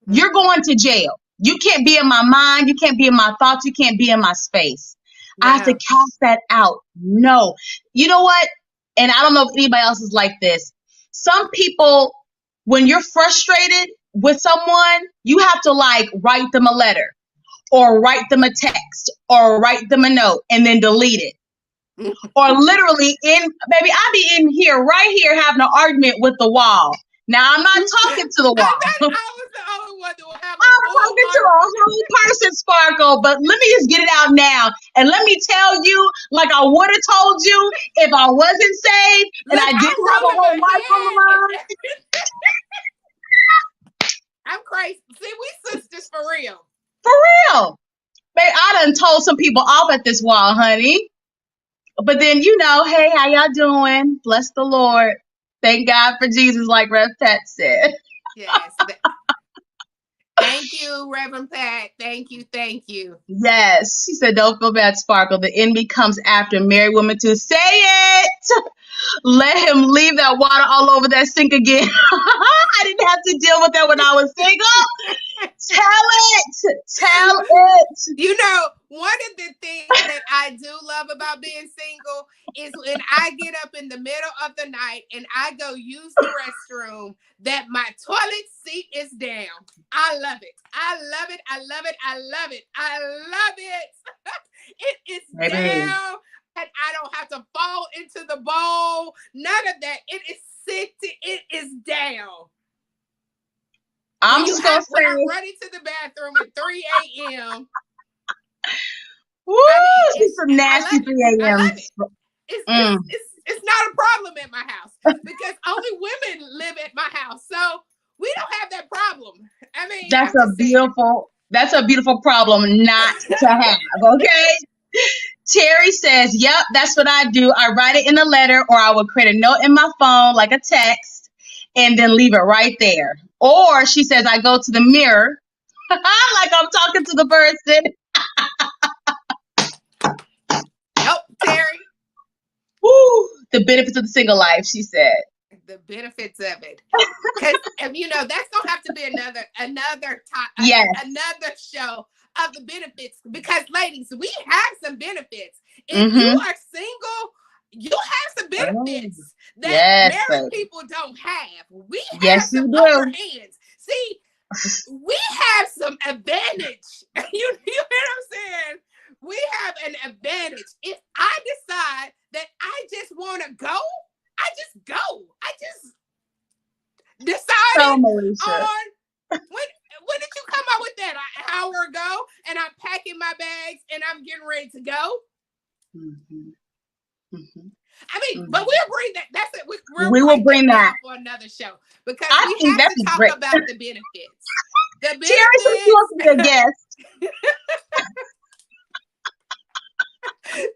You're going to jail. You can't be in my mind. You can't be in my thoughts. You can't be in my space. No. I have to cast that out. No. You know what? And I don't know if anybody else is like this. Some people, when you're frustrated with someone, you have to like write them a letter or write them a text or write them a note and then delete it. Or literally baby, I be in here, right here, having an argument with the wall. Now, I'm not talking to the wall. I was the only one that would have I'm talking to a whole person, Sparkle, but let me just get it out now. And let me tell you, like I would have told you if I wasn't saved and I didn't have a whole life on the line. I'm crazy. See, we sisters for real. For real. Babe, I done told some people off at this wall, honey. But then, hey, how y'all doing? Bless the Lord. Thank God for Jesus, like Rev Pat said. Yes. Thank you, Reverend Pat. Thank you. Thank you. Yes. She said, don't feel bad, Sparkle. The enemy comes after married women to say it. Let him leave that water all over that sink again. I didn't have to deal with that when I was single. Tell it. One of the things that I do love about being single is when I get up in the middle of the night and I go use the restroom, that my toilet seat is down. I love it. I love it. I love it. I love it. I love it. It is down. And I don't have to fall into the bowl. None of that. It is sitting. It is down. I'm just going to say. I'm running to the bathroom at 3 a.m. Woo! It's some nasty 3 a.m. It's not a problem at my house because only women live at my house. So we don't have that problem. I mean, that's a beautiful problem not to have, okay? Terry says, yep, that's what I do. I write it in a letter or I will create a note in my phone, like a text, and then leave it right there. Or she says, I go to the mirror, like I'm talking to the person. Nope, Terry. Woo, the benefits of the single life, she said. The benefits of it. Because, that's going to have to be another yes. another show of the benefits, because ladies, we have some benefits. If you Mm-hmm. are single, you have some Oh, benefits that yes, married baby. people don't have. We have Yes, some you upper do. hands. See, we have some advantage. You know what I'm saying? We have an advantage. If I decide that I just want to go, I just go. I just So, decided Marisha. on when did you come up with that? An hour ago, and I'm packing my bags and I'm getting ready to go. Mm-hmm. Mm-hmm. I mean, but Mm-hmm. we'll bring that. That's it. We'll We will break that bring that. down for another show, because I we think have that'd to be talk great. about the benefits. The Terry said she wants to be a benefits. guest.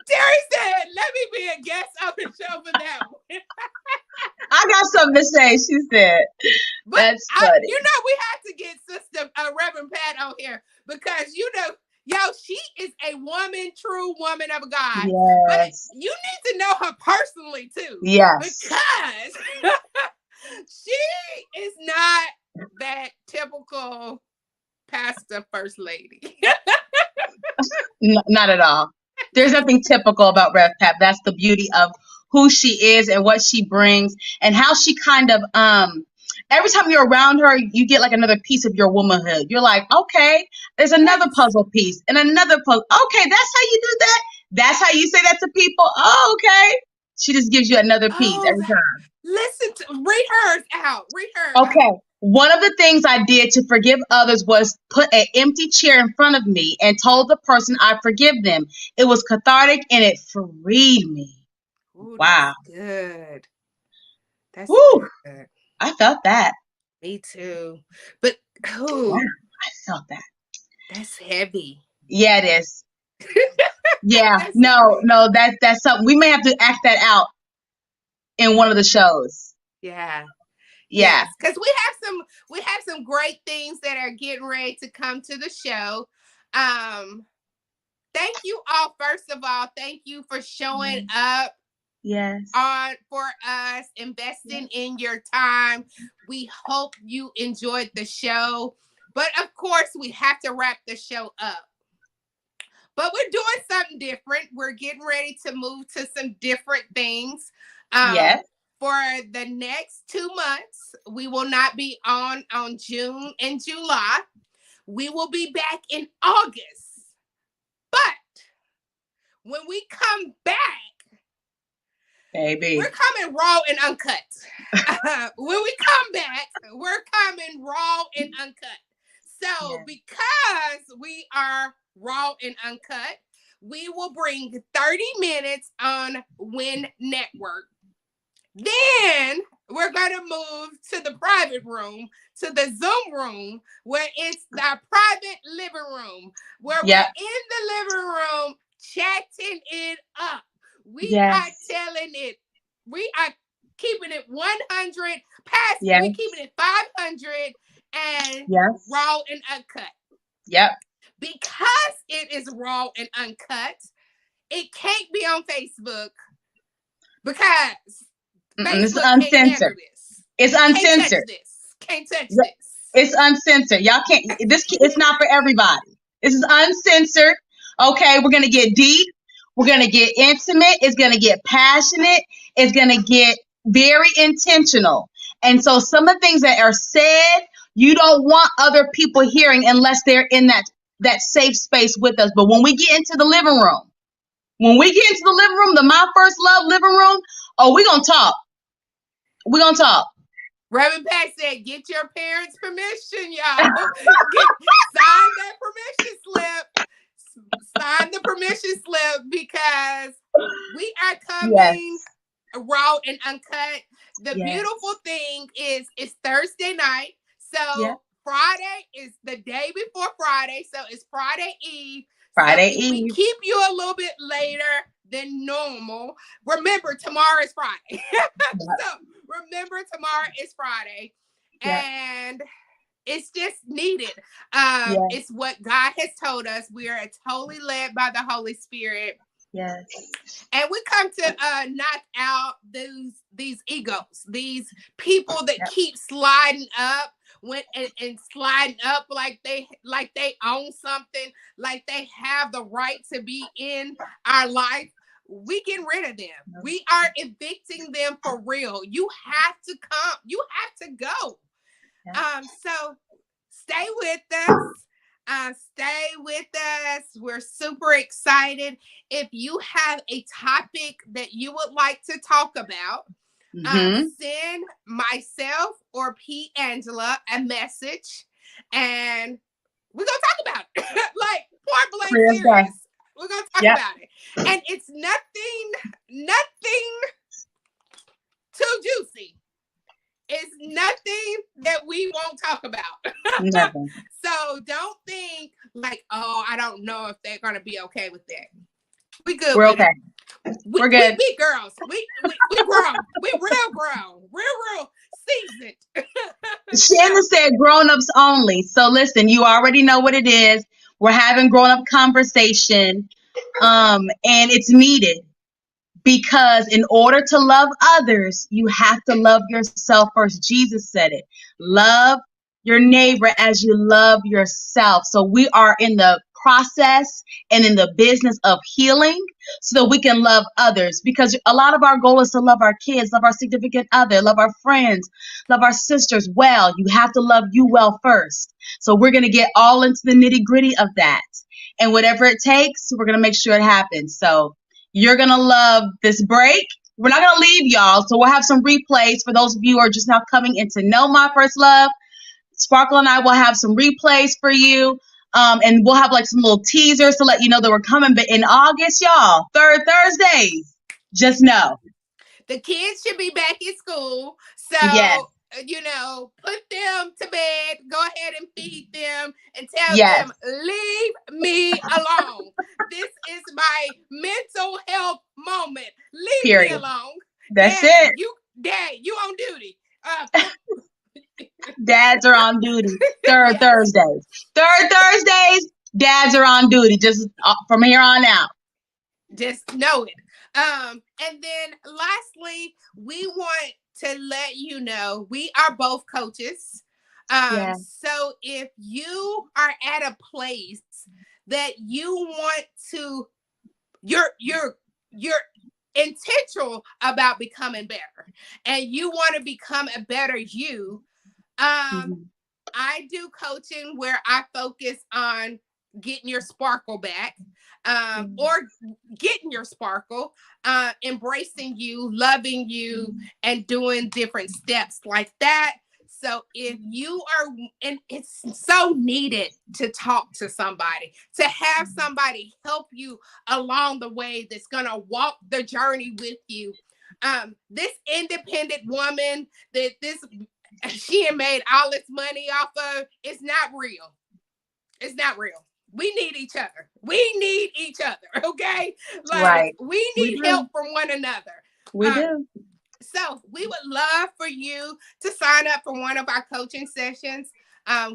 Terry said, "Let me be a guest on the show for that one." I got something to say. She said, But "That's funny." we have to get Sister Reverend Pat on here, because she is a woman, true woman of God. But Yes. you need to know her personally too, Yes. because she is not that typical pastor first lady. Not at all. There's nothing typical about Rev Pep. That's the beauty of who she is and what she brings and how she kind of every time you're around her, you get like another piece of your womanhood. You're like, okay, there's another Yes. puzzle piece and another puzzle. Okay, that's how you do that. That's how you say that to people. Oh, okay. She just gives you another piece Oh, every time. listen to read hers out. Read her out. Okay. One of the things I did to forgive others was put an empty chair in front of me and told the person I forgive them. It was cathartic and it freed me. Ooh, Wow. that's good. That's Woo. good. I felt that. Me too. But Wow. oh, I felt that. that's heavy. Yeah, it is. Yeah. That's No, heavy. no, that's something. We may have to act that out in one of the shows. Yeah. Yeah. Yes. Because we have some great things that are getting ready to come to the show. Um, thank you all. First of all, thank you for showing up Yes. on for us, investing in your time. We hope you enjoyed the show. But of course, we have to wrap the show up. But we're doing something different. We're getting ready to move to some different things. Yes. For the next 2 months, we will not be on June and July. We will be back in August. But when we come back, Baby. we're coming raw and uncut. When we come back, we're coming raw and uncut. So, Yes. because we are raw and uncut, we will bring 30 minutes on WEN Network. Then we're going to move to the private room, to the Zoom room, where it's the private living room, where we're Yep. in the living room chatting it up. We are Yes. telling it, we are keeping it 100, past, Yes. we're keeping it 500 and Yes. raw and uncut. Yep. Because it is raw and uncut, it can't be on Facebook, because It's Facebook can't handle uncensored. this. It's Can't touch uncensored. this. Can't touch this. It's uncensored. Y'all can't. It's not for everybody. This is uncensored. Okay, we're gonna get deep. We're gonna get intimate. It's gonna get passionate. It's gonna get very intentional. And so, some of the things that are said, you don't want other people hearing unless they're in that safe space with us. But when we get into the living room, the My First Love living room, oh, we're gonna talk. We're gonna talk. Reverend Pat said, get your parents' permission, y'all. Sign that permission slip. Sign the permission slip, because we are coming Yes. raw and uncut. The Yes. beautiful thing is it's Thursday night. Yeah. So Friday is the day before Friday. So it's Friday Eve. So Friday if we Eve. keep you a little bit later than normal, remember tomorrow is Friday. So remember tomorrow is Friday. Yeah. And it's just needed. Yeah. It's what God has told us. We are totally led by the Holy Spirit. Yes. And we come to knock out these egos, these people that keep sliding up. went and sliding up like they own something, like they have the right to be in our life, we getting rid of them. We are evicting them for real. You have to come. You have to go. So stay with us. Stay with us. We're super excited. If you have a topic that you would like to talk about, send myself or P. Angela a message, and we're gonna talk about it. Like point blank serious. We're gonna talk about it. And it's nothing too juicy. It's nothing that we won't talk about. Nothing. So don't think like, oh, I don't know if they're gonna be okay with that. We good. We're okay. We're good. We girls. We grown. We real grown. Real seasoned. Shannon said grown-ups only. So listen, you already know what it is. We're having grown-up conversation. And it's needed. Because in order to love others, you have to love yourself first. Jesus said it. Love your neighbor as you love yourself. So we are in the process and in the business of healing so that we can love others. Because a lot of our goal is to love our kids, love our significant other, love our friends, love our sisters well. You have to love you well first. So we're going to get all into the nitty-gritty of that. And whatever it takes, we're going to make sure it happens. So you're going to love this break. We're not going to leave y'all. So we'll have some replays for those of you who are just now coming in to know My First Love. Sparkle and I will have some replays for you. And we'll have like some little teasers to let you know that we're coming. But in August, y'all, third Thursdays, just know. The kids should be back in school. So, put them to bed. Go ahead and feed them and tell them, leave me alone. This is my mental health moment. Leave me alone. That's it. Dad, you on duty. Dads are on duty. Third Thursdays. Third Thursdays, dads are on duty. Just from here on out. Just know it. And then lastly, we want to let you know we are both coaches. So if you are at a place that you want to, you're intentional about becoming better and you want to become a better you, I do coaching where I focus on getting your sparkle back, or getting your sparkle, embracing you, loving you, and doing different steps like that. So if you are, and it's so needed to talk to somebody, to have somebody help you along the way that's going to walk the journey with you. This independent woman that she had made all this money off of, it's not real. It's not real. We need each other. We need each other. Okay. We need help from one another. We do. So we would love for you to sign up for one of our coaching sessions,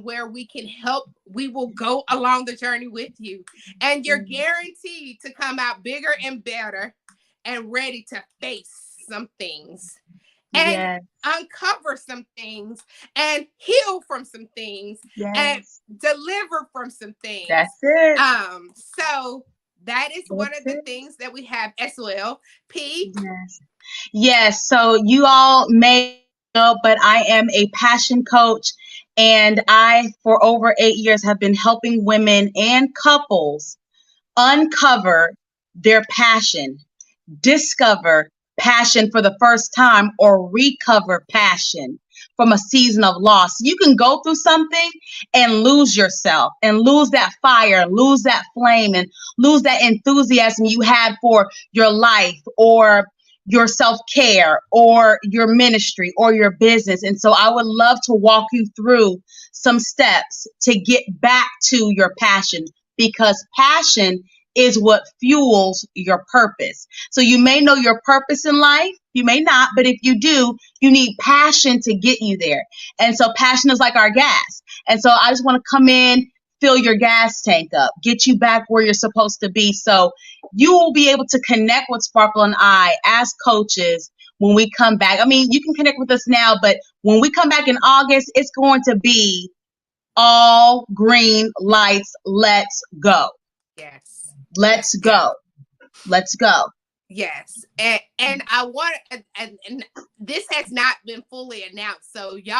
where we can help. We will go along the journey with you, and you're guaranteed to come out bigger and better and ready to face some things and uncover some things and heal from some things and deliver from some things. That's it. So that is one of the things that we have as well. P. Yes. So you all may know, but I am a passion coach, and I, for over 8 years, have been helping women and couples uncover their passion, discover passion for the first time, or recover passion from a season of loss. You can go through something and lose yourself and lose that fire, lose that flame, and lose that enthusiasm you had for your life or your self-care or your ministry or your business. And so I would love to walk you through some steps to get back to your passion, because passion is what fuels your purpose. So you may know your purpose in life, you may not, but if you do, you need passion to get you there. And so passion is like our gas. And so I just want to come in, fill your gas tank up, get you back where you're supposed to be. So you will be able to connect with Sparkle and I as coaches when we come back. I mean, you can connect with us now, but when we come back in August, it's going to be all green lights. Let's go. Yes. Let's go. Let's go. Yes. And I want, and this has not been fully announced, so you're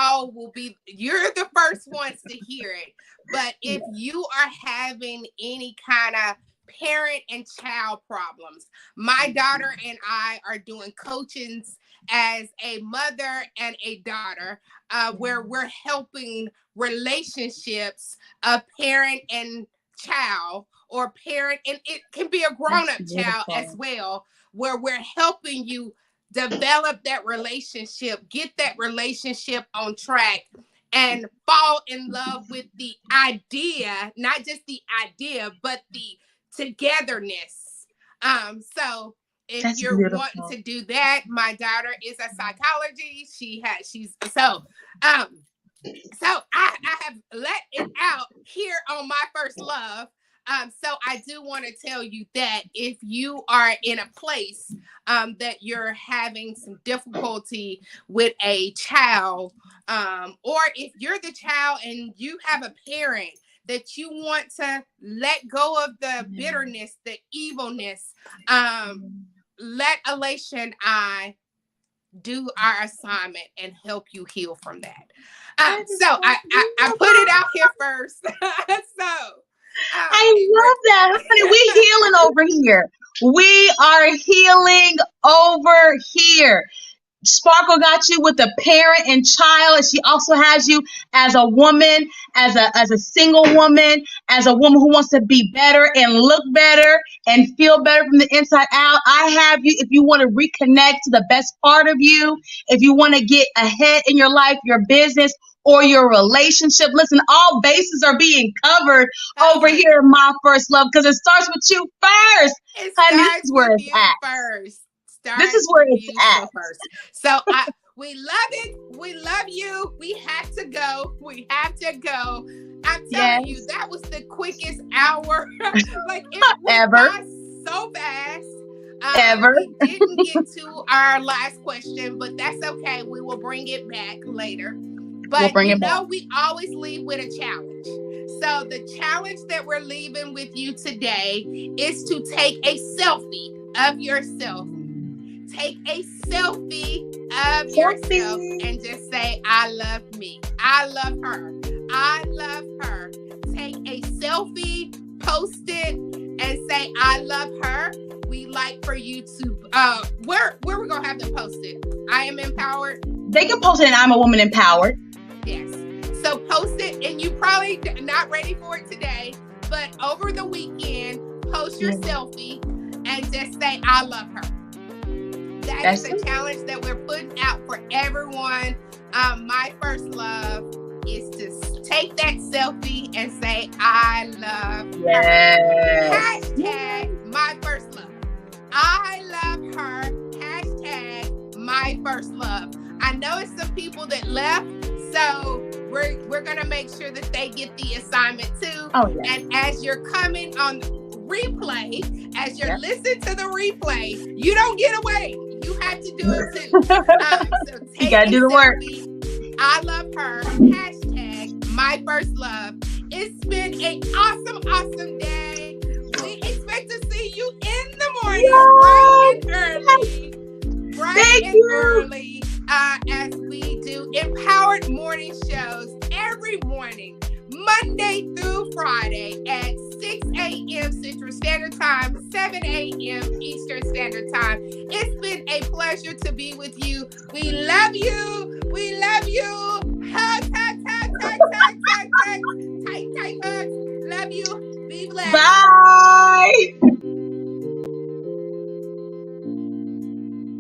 the first ones to hear it. But if you are having any kind of parent and child problems, my daughter and I are doing coachings as a mother and a daughter, where we're helping relationships of parent and child, or parent, and it can be a grown-up child as well, where we're helping you develop that relationship, get that relationship on track, and fall in love with the idea, not just the idea, but the togetherness. So if That's you're beautiful. wanting to do that, my daughter is a psychology. So I have let it out here on My First Love. So I do want to tell you that if you are in a place that you're having some difficulty with a child, or if you're the child and you have a parent that you want to let go of the bitterness, the evilness, let Alicia and I do our assignment and help you heal from that. So I put it out here first. I love that. Honey, we healing over here. We are healing over here. Sparkle got you with a parent and child, and she also has you as a woman, as a single woman, as a woman who wants to be better and look better and feel better from the inside out. I have you if you want to reconnect to the best part of you, if you want to get ahead in your life, your business, or your relationship. Listen, all bases are being covered over here in My First Love, because it starts with you first. Honey, this is where it's at. First. This is where it's at. First. So we love it. We love you. We have to go. I'm telling you, that was the quickest hour. Like it went by so fast. Ever. We didn't get to our last question, but that's okay. We will bring it back later. But we always leave with a challenge. So the challenge that we're leaving with you today is to take a selfie of yourself. Take a selfie of yourself and just say, I love me. I love her. I love her. Take a selfie, post it, and say, I love her. We like for you to, where we're going to have them post it? I am empowered. They can post it and I'm a woman empowered. Yes. So post it, and you probably not ready for it today, but over the weekend, post your selfie and just say, I love her. That's a challenge that we're putting out for everyone. My First Love is to take that selfie and say, I love her. Hashtag My First Love. I love her. Hashtag My First Love. I know it's some people that left, so we're going to make sure that they get the assignment too. Oh, yeah. And as you're coming on replay, as you're listening to the replay, you don't get away. You have to do it too. So take you gotta do the work. I love her. Hashtag My First Love. It's been an awesome day. We expect to see you in the morning, bright and early. Early, as we do empowered morning shows every morning, Monday through Friday at 6 a.m. Central Standard Time, 7 a.m. Eastern Standard Time. It's been a pleasure to be with you. We love you. We love you. Hug. Tight hugs. Love you. Be blessed. Bye.